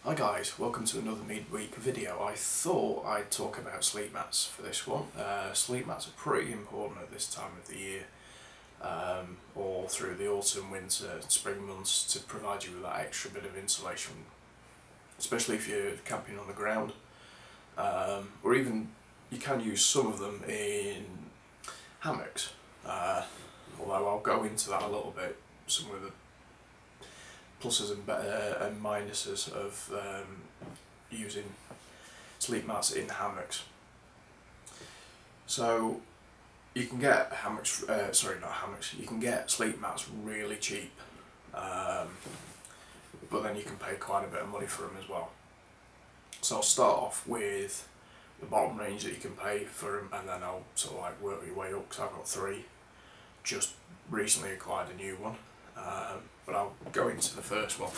Hi guys, welcome to another midweek video. I thought I'd talk about sleep mats for this one. Sleep mats are pretty important at this time of the year, or through the autumn, winter, spring months, to provide you with that extra bit of insulation, especially if you're camping on the ground, or even you can use some of them in hammocks, although I'll go into that a little bit, some of the pluses and minuses of using sleep mats in hammocks. So you can get hammocks, you can get sleep mats really cheap, but then you can pay quite a bit of money for them as well. So I'll start off with the bottom range that you can pay for them, and then I'll sort of like work your way up, because I've got three, just recently acquired a new one. But I'll go into the first one.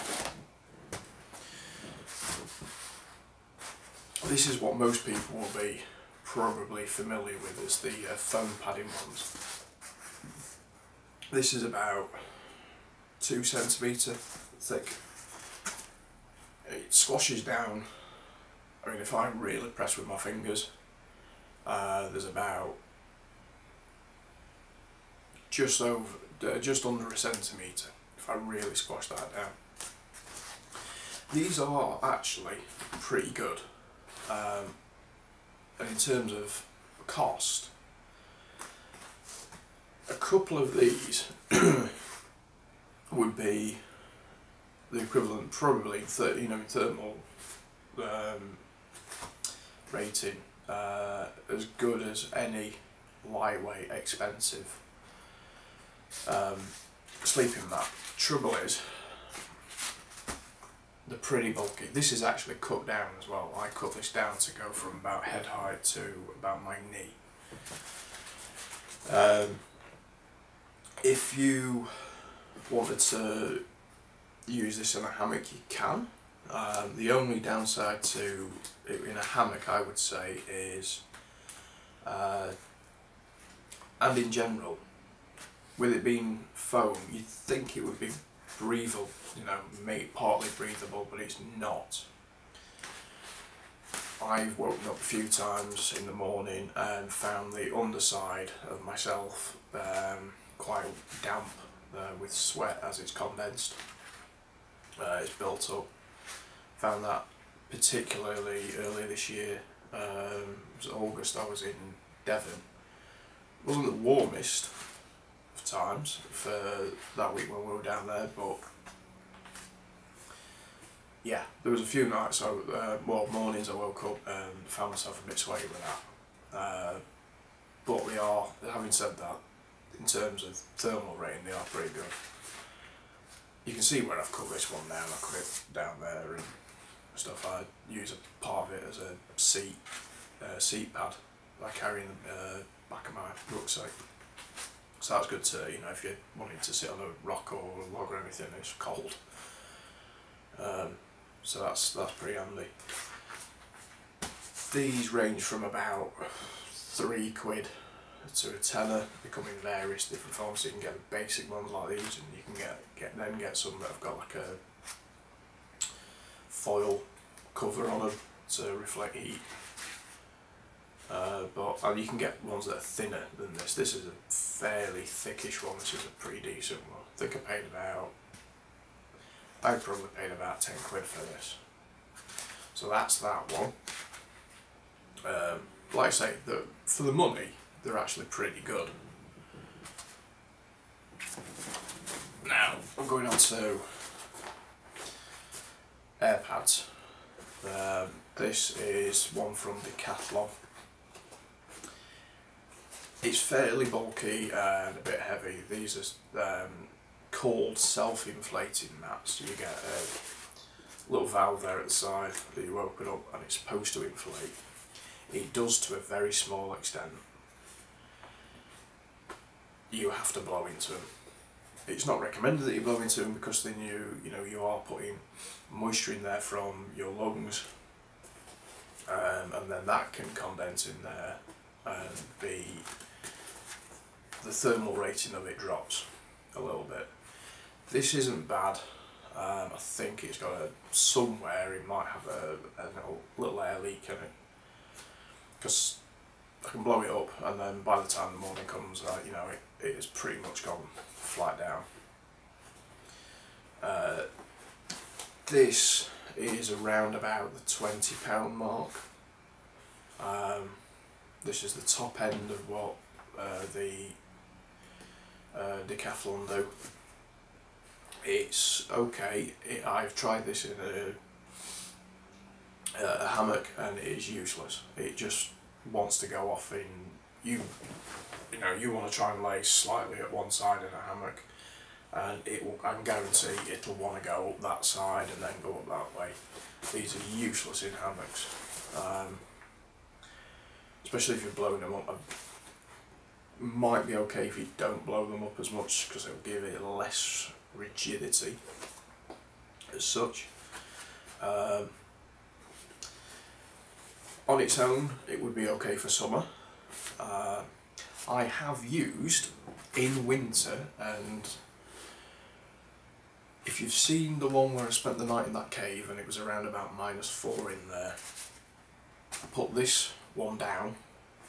This is what most people will be probably familiar with as the foam padding ones. This is about 2 centimetre thick. It squashes down. I mean, if I really press with my fingers, there's about just under a centimetre if I really squash that down. These are actually pretty good, and in terms of cost, a couple of these would be the equivalent, probably, in thermal rating, as good as any lightweight, expensive sleeping mat. Trouble is, they're pretty bulky. This is actually cut down as well. I cut this down to go from about head height to about my knee. If you wanted to use this in a hammock, you can. The only downside to it in a hammock, I would say, is, and in general, with it being foam, you'd think it would be breathable, partly breathable, but it's not. I've woken up a few times in the morning and found the underside of myself quite damp with sweat as it's condensed. It's built up. Found that particularly early this year. It was August. I was in Devon. It wasn't the warmest times for that week when we were down there, but yeah, there was a few nights, mornings I woke up and found myself a bit sweaty with that. But they are, having said that, in terms of thermal rating, they are pretty good. You can see where I've cut this one down. I cut it down there and stuff. I use a part of it as a seat pad I carry in the back of my rucksack. So that's good to, if you're wanting to sit on a rock or a log or anything, it's cold. So that's pretty handy. These range from about £3 to a tenner, becoming various different forms. So you can get the basic ones like these, and you can get some that have got like a foil cover on them to reflect heat. And you can get ones that are thinner than this. This is a fairly thickish one. This is a pretty decent one. I think I probably paid about £10 for this. So that's that one. Like I say, for the money, they're actually pretty good. Now, I'm going on to air pads. This is one from Decathlon. It's fairly bulky and a bit heavy. These are called self-inflating mats. You get a little valve there at the side that you open up and it's supposed to inflate. It does to a very small extent. You have to blow into them. It's not recommended that you blow into them, because then you are putting moisture in there from your lungs, and then that can condense in there, and the thermal rating of it drops a little bit. This isn't bad. I think it's got somewhere it might have a little air leak in it, because I can blow it up and then by the time the morning comes, you know, it is pretty much gone flat down. This is around about the £20 mark. This is the top end of what the Decathlon do. It's okay. I've tried this in a hammock and it is useless. It just wants to go off in you know, you want to try and lay slightly at one side in a hammock, and it will, I can guarantee it'll want to go up that side and then go up that way. These are useless in hammocks, especially if you're blowing them up. It might be okay if you don't blow them up as much, because it will give it less rigidity as such. On its own, it would be okay for summer. I have used in winter, and if you've seen the one where I spent the night in that cave and it was around about -4 in there, I put this one down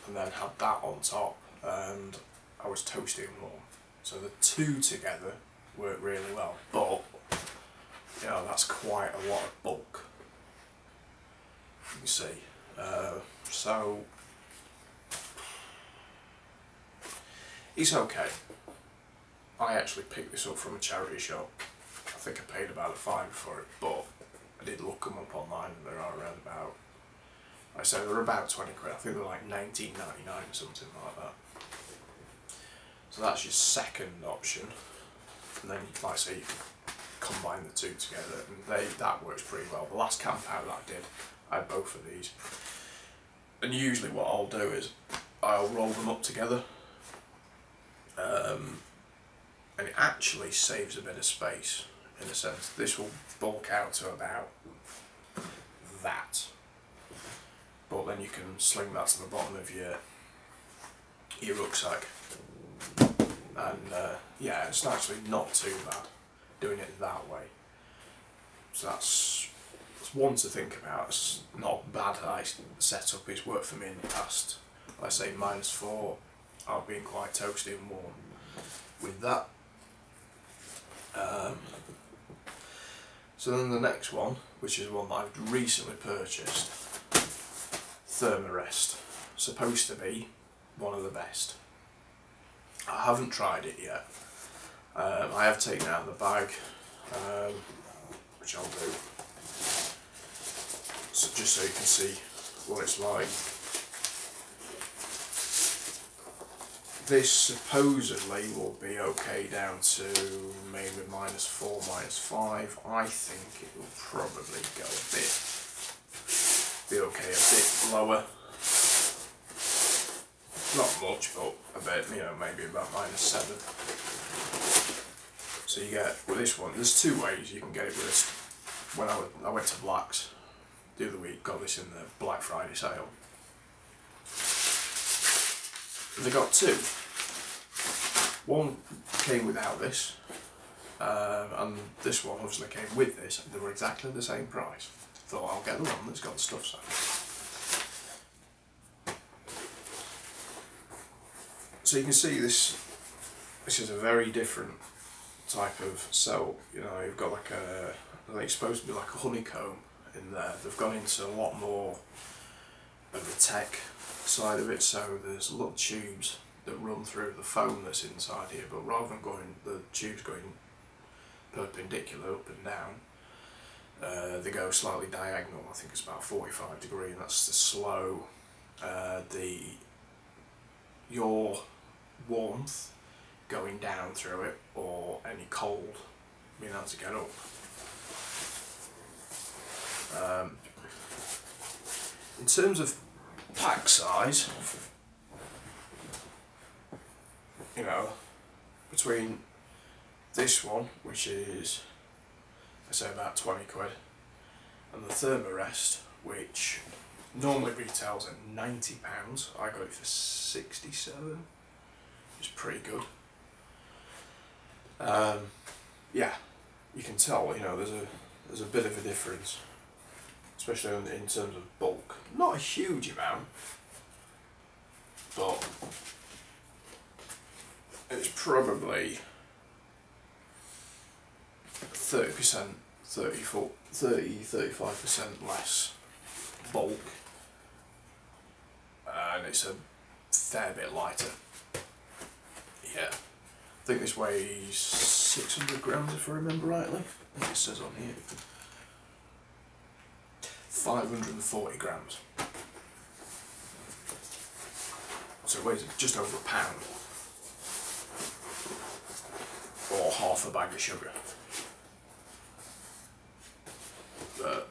and then had that on top, and I was toasty and warm. So the two together work really well, but you know, that's quite a lot of bulk, you can see. So it's okay. I actually picked this up from a charity shop. I think I paid about £5 for it, but I did look them up online and there are around about, I say they're about 20 quid. I think they're like 19.99 or something like that. So that's your second option, and then like I say you can combine the two together, and that works pretty well. The last camp out that I did, I had both of these, and usually what I'll do is I'll roll them up together, and it actually saves a bit of space in a sense. This will bulk out to about that, but then you can sling that to the bottom of your rucksack, and yeah, it's actually not too bad doing it that way. So that's one to think about. It's not bad. I set up, it's worked for me in the past. Like I say, -4, I've been quite toasty and warm with that. So then the next one, which is one that I've recently purchased, therm-a-rest. Supposed to be one of the best. I haven't tried it yet. I have taken it out of the bag, which I'll do. So just so you can see what it's like. This supposedly will be okay down to maybe -4, -5. I think it will probably go be okay a bit lower. Not much, but a bit, you know, maybe about -7. So you get, with this one, there's two ways you can get it with this. When I went to Black's the other week, got this in the Black Friday sale. They got two. One came without this, and this one obviously came with this. They were exactly the same price. Thought I'll get the one that's got the stuff on. So you can see this is a very different type of cell. You know, you've got like a, I think it's supposed to be like a honeycomb in there. They've gone into a lot more of the tech side of it, so there's little tubes that run through the foam that's inside here, but rather than the tubes going perpendicular up and down, they go slightly diagonal. I think it's about 45 degrees, and that's to slow your warmth going down through it, or any cold being able to get up. In terms of pack size, you know, between this one, which is, I say, about 20 quid, and the therm-a-rest, which normally retails at £90, I got it for 67. It's pretty good. Yeah, you can tell, you know, there's a bit of a difference, especially in terms of bulk. Not a huge amount, but it's probably 30%, 35% less bulk, and it's a fair bit lighter. Yeah, I think this weighs 600 grams if I remember rightly. I think it says on here. 540 grams. So it weighs just over a pound. Or half a bag of sugar. But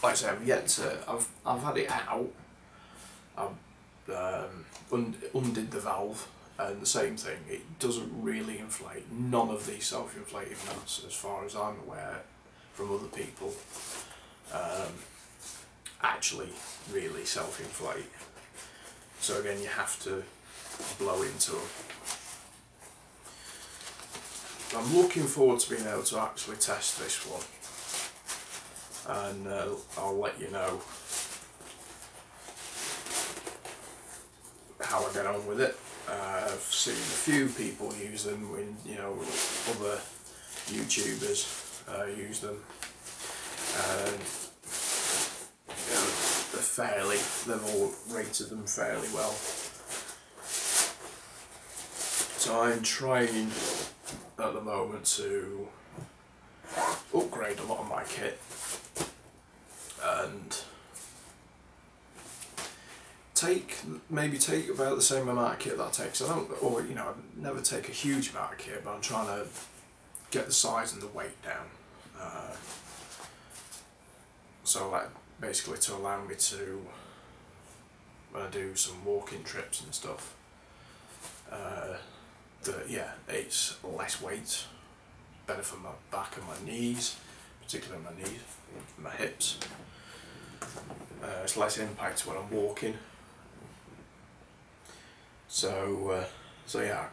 like I say, I've yet to. I've had it out. I've undid the valve, and the same thing. It doesn't really inflate. None of these self-inflating mats, as far as I'm aware, from other people, actually really self-inflate. So again, you have to blow into them. I'm looking forward to being able to actually test this one, and I'll let you know how I get on with it. I've seen a few people use them when, you know, other YouTubers use them, and you know, they've all rated them fairly well. So I'm trying at the moment to upgrade a lot of my kit and maybe take about the same amount of kit that I take. So I don't, or you know, I never take a huge amount of kit, but I'm trying to get the size and the weight down. So like basically to allow me to, when I do some walking trips and stuff, yeah, it's less weight, better for my back and my knees, particularly my knees, my hips. It's less impact when I'm walking. So yeah,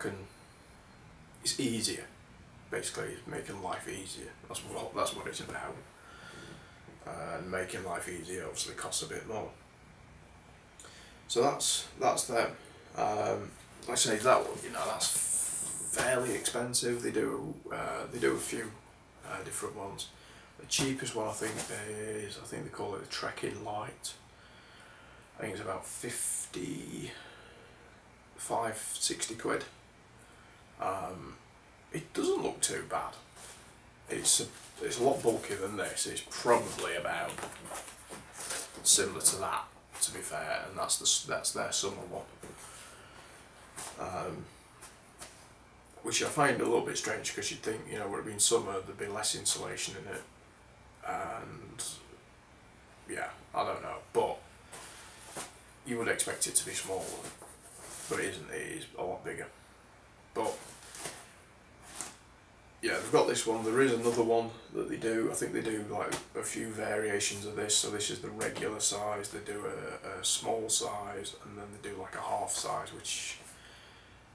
it's easier. Basically, it's making life easier. That's what it's about. And making life easier obviously costs a bit more. So that's them. Like I say, that one, you know, that's fairly expensive. They do a few different ones. The cheapest one I think they call it a Trekking Light. I think it's about 60 quid. It doesn't look too bad. It's a lot bulkier than this. It's probably about similar to that, to be fair, and that's their summer one. Which I find a little bit strange, because you'd think, you know, would it been summer, there'd be less insulation in it, and yeah, I don't know, but you would expect it to be smaller, but it isn't. It is a lot bigger. But yeah, they've got this one. There is another one that they do. I think they do like a few variations of this. So this is the regular size. They do a small size, and then they do like a half size, which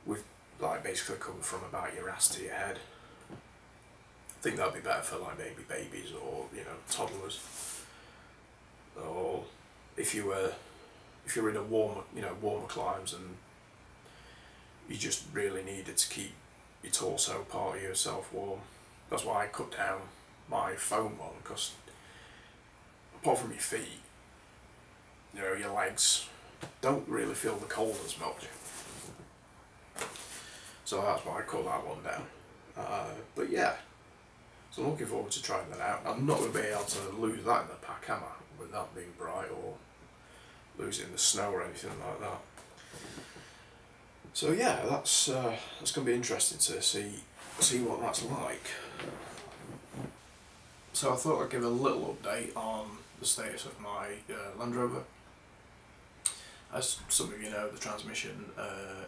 would like basically cover from about your ass to your head. I think that'd be better for like maybe babies or, you know, toddlers, or if you're in a warmer climes and you just really needed to keep your torso part of yourself warm. That's why I cut down my foam one, because apart from your feet, you know, your legs don't really feel the cold as much. So that's why I cut that one down. But yeah, so I'm looking forward to trying that out. I'm not going to be able to lose that in the pack, am I? With that being bright, or lose it in the snow or anything like that. So yeah, that's going to be interesting to see what that's like. So I thought I'd give a little update on the status of my Land Rover. As some of you know, the transmission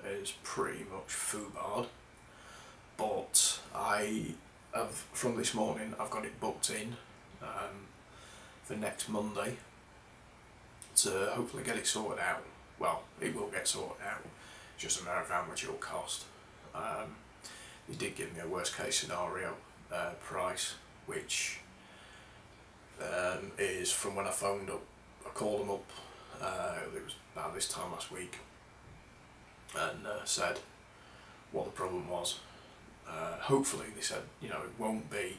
is pretty much foobarred, but from this morning I've got it booked in for next Monday to hopefully get it sorted out. Well, it will get sorted out. It's just a matter of how much it will cost. he did give me a worst case scenario price, which is from when I phoned up. I called them up, it was about this time last week, and said what the problem was. Hopefully, they said, you know, it won't be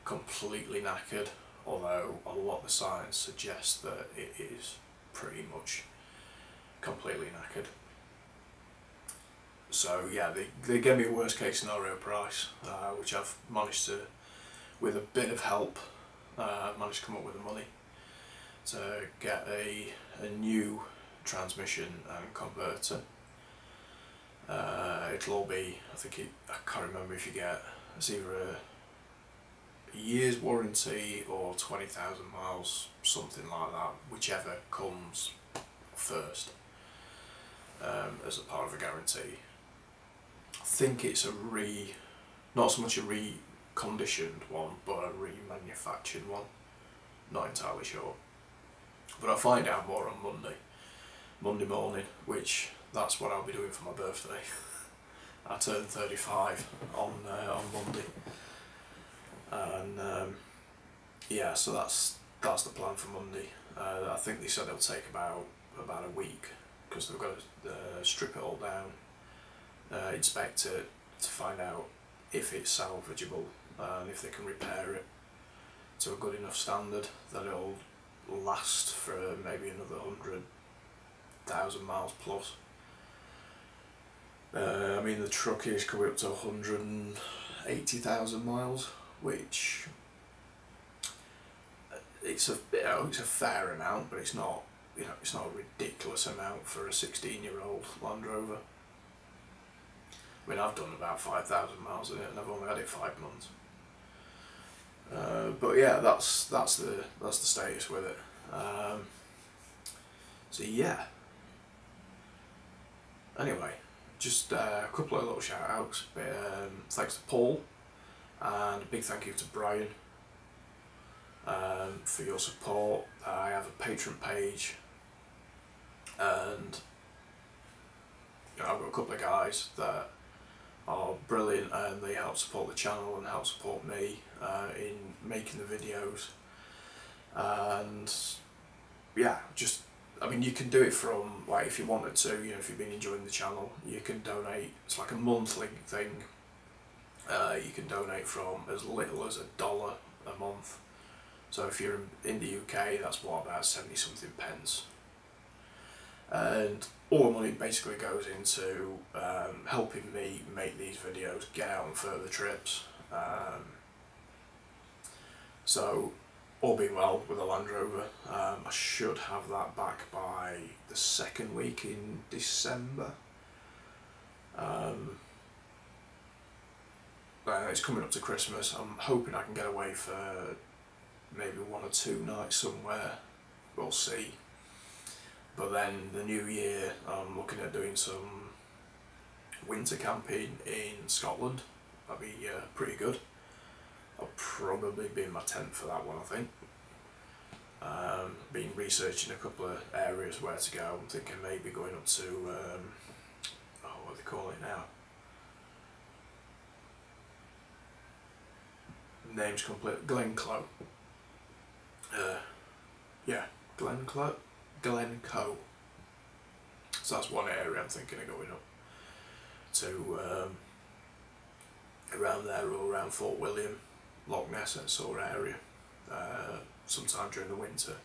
completely knackered, although a lot of the signs suggest that it is pretty much completely knackered. So yeah, they gave me a worst case scenario price, which I've managed to, with a bit of help, managed to come up with the money to get a new transmission and converter. It'll all be, I can't remember if you get, it's either a year's warranty or 20,000 miles, something like that, whichever comes first, as a part of a guarantee. I think it's not so much a reconditioned one, but a remanufactured one. Not entirely sure. But I'll find out more on Monday morning, which that's what I'll be doing for my birthday. I turned 35 on Monday, and yeah, so that's the plan for Monday. I think they said it'll take about a week, because they've got to strip it all down, inspect it to find out if it's salvageable and if they can repair it to a good enough standard that it'll last for maybe another 100,000 miles plus. I mean, the truck is coming up to 180,000 miles, which it's a fair amount, but it's not, you know, it's not a ridiculous amount for a 16-year-old Land Rover. I mean, I've done about 5,000 miles in it, and I've only had it 5 months. But yeah, that's the status with it. So yeah. Anyway, just a couple of little shout outs. Thanks to Paul, and a big thank you to Brian for your support. I have a Patreon page, and you know, I've got a couple of guys that are brilliant, and they help support the channel and help support me in making the videos. And yeah, I mean, you can do it from, like, if you wanted to, you know, if you've been enjoying the channel, you can donate. It's like a monthly thing. You can donate from as little as $1 a month. So if you're in the UK, that's what, about 70 something pence. And all the money basically goes into helping me make these videos, get out on further trips. So all being well with the Land Rover, I should have that back by the second week in December. It's coming up to Christmas. I'm hoping I can get away for maybe 1 or 2 nights somewhere. We'll see. But then the new year, I'm looking at doing some winter camping in Scotland. That'd be pretty good. I'll probably be in my tent for that one, I think. Been researching a couple of areas where to go. I'm thinking maybe going up to, what do they call it now? Name's complete, Glencoe. Yeah, Glencoe. So that's one area I'm thinking of going up to, around there, or around Fort William, Loch Ness, that sort of area, sometime during the winter.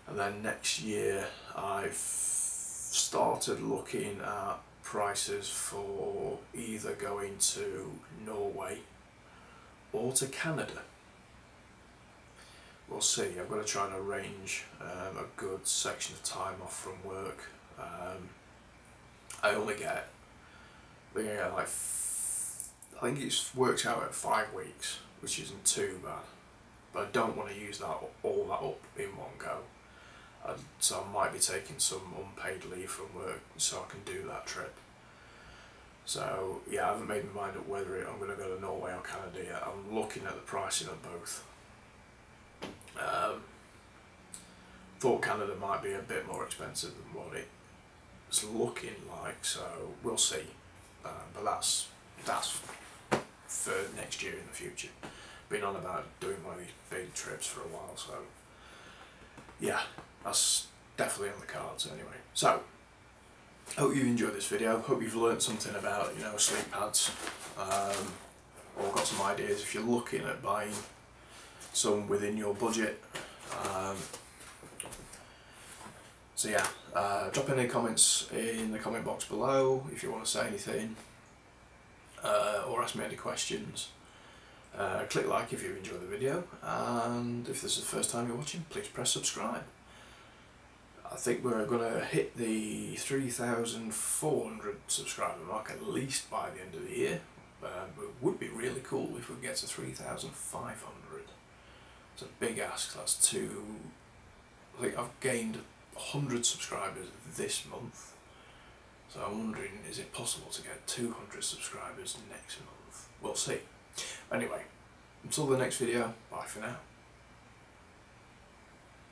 And then next year I've started looking at prices for either going to Norway or to Canada. We'll see. I've got to try and arrange a good section of time off from work. I only get, like, I think it works out at 5 weeks, which isn't too bad. But I don't want to use all that up in one go. So I might be taking some unpaid leave from work so I can do that trip. So yeah, I haven't made my mind up whether I'm going to go to Norway or Canada yet. I'm looking at the pricing of both. Thought Canada might be a bit more expensive than what it's looking like, so we'll see. But that's that's for next year in the future. Been on about doing one of these big trips for a while, so yeah, that's definitely on the cards anyway. So, hope you've enjoyed this video, hope you've learnt something about, you know, sleep pads, or got some ideas if you're looking at buying some within your budget. So yeah, drop any comments in the comment box below if you want to say anything, or ask me any questions. Click like if you enjoyed the video, and if this is the first time you're watching, please press subscribe. I think we're going to hit the 3,400 subscriber mark at least by the end of the year. It would be really cool if we get to 3,500. It's a big ask. That's I think I've gained 100 subscribers this month, so I'm wondering, is it possible to get 200 subscribers next month? We'll see. Anyway, until the next video, bye for now.